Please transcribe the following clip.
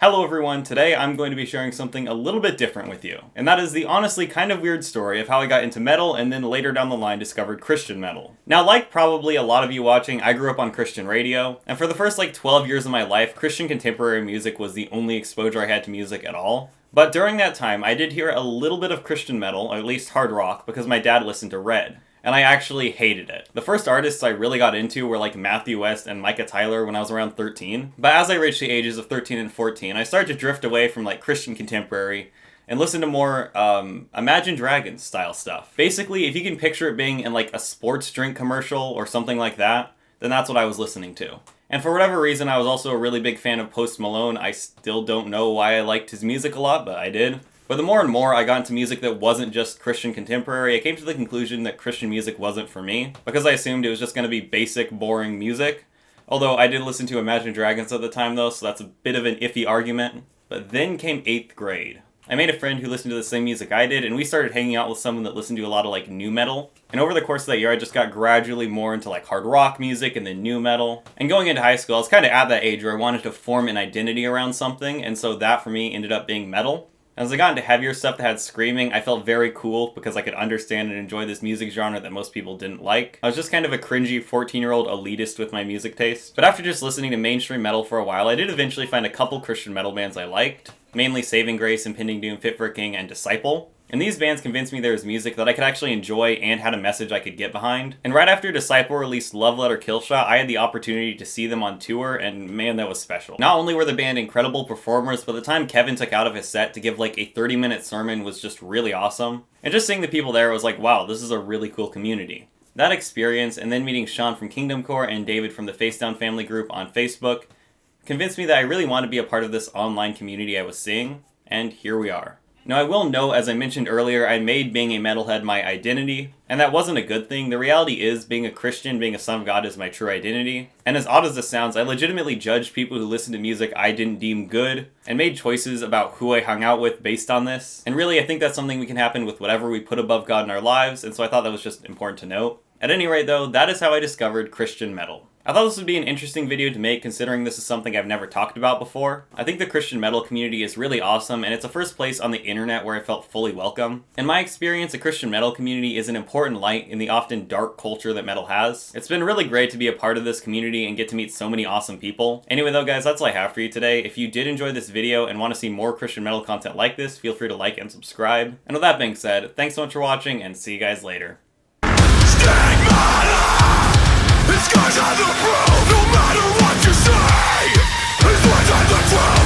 Hello everyone, today I'm going to be sharing something a little bit different with you. And that is the honestly kind of weird story of how I got into metal and then later down the line discovered Christian metal. Now, like probably a lot of you watching, I grew up on Christian radio, and for the first 12 years of my life, Christian contemporary music was the only exposure I had to music at all. But during that time, I did hear a little bit of Christian metal, or at least hard rock, because my dad listened to Red. And I actually hated it. The first artists I really got into were like Matthew West and Micah Tyler when I was around 13. But as I reached the ages of 13 and 14, I started to drift away from Christian contemporary and listen to more Imagine Dragons style stuff. Basically, if you can picture it being in a sports drink commercial or something like that, then that's what I was listening to. And for whatever reason, I was also a really big fan of Post Malone. I still don't know why I liked his music a lot, but I did. But the more and more I got into music that wasn't just Christian contemporary, I came to the conclusion that Christian music wasn't for me, because I assumed it was just going to be basic, boring music. Although I did listen to Imagine Dragons at the time though, so that's a bit of an iffy argument. But then came 8th grade. I made a friend who listened to the same music I did, and we started hanging out with someone that listened to a lot of nu metal. And over the course of that year, I just got gradually more into hard rock music and then nu metal. And going into high school, I was kind of at that age where I wanted to form an identity around something, and so that for me ended up being metal. As I got into heavier stuff that had screaming, I felt very cool because I could understand and enjoy this music genre that most people didn't like. I was just kind of a cringy 14-year-old elitist with my music taste. But after just listening to mainstream metal for a while, I did eventually find a couple Christian metal bands I liked. Mainly Saving Grace, Impending Doom, Fit for a King, and Disciple. And these bands convinced me there was music that I could actually enjoy and had a message I could get behind. And right after Disciple released Love Letter Kill Shot, I had the opportunity to see them on tour, and man, that was special. Not only were the band incredible performers, but the time Kevin took out of his set to give a 30-minute sermon was just really awesome. And just seeing the people there was wow, this is a really cool community. That experience, and then meeting Sean from Kingdom Core and David from the Face Down Family group on Facebook, convinced me that I really want to be a part of this online community I was seeing, and here we are. Now I will note, as I mentioned earlier, I made being a metalhead my identity, and that wasn't a good thing. The reality is, being a Christian, being a son of God is my true identity. And as odd as this sounds, I legitimately judged people who listened to music I didn't deem good, and made choices about who I hung out with based on this. And really, I think that's something we can happen with whatever we put above God in our lives, and so I thought that was just important to note. At any rate though, that is how I discovered Christian metal. I thought this would be an interesting video to make, considering this is something I've never talked about before. I think the Christian metal community is really awesome, and it's a first place on the internet where I felt fully welcome. In my experience, the Christian metal community is an important light in the often dark culture that metal has. It's been really great to be a part of this community and get to meet so many awesome people. Anyway though guys, that's all I have for you today. If you did enjoy this video and want to see more Christian metal content like this, feel free to like and subscribe. And with that being said, thanks so much for watching, and see you guys later. It's 'cause I'm the proof, no matter what you say, it's words of the truth.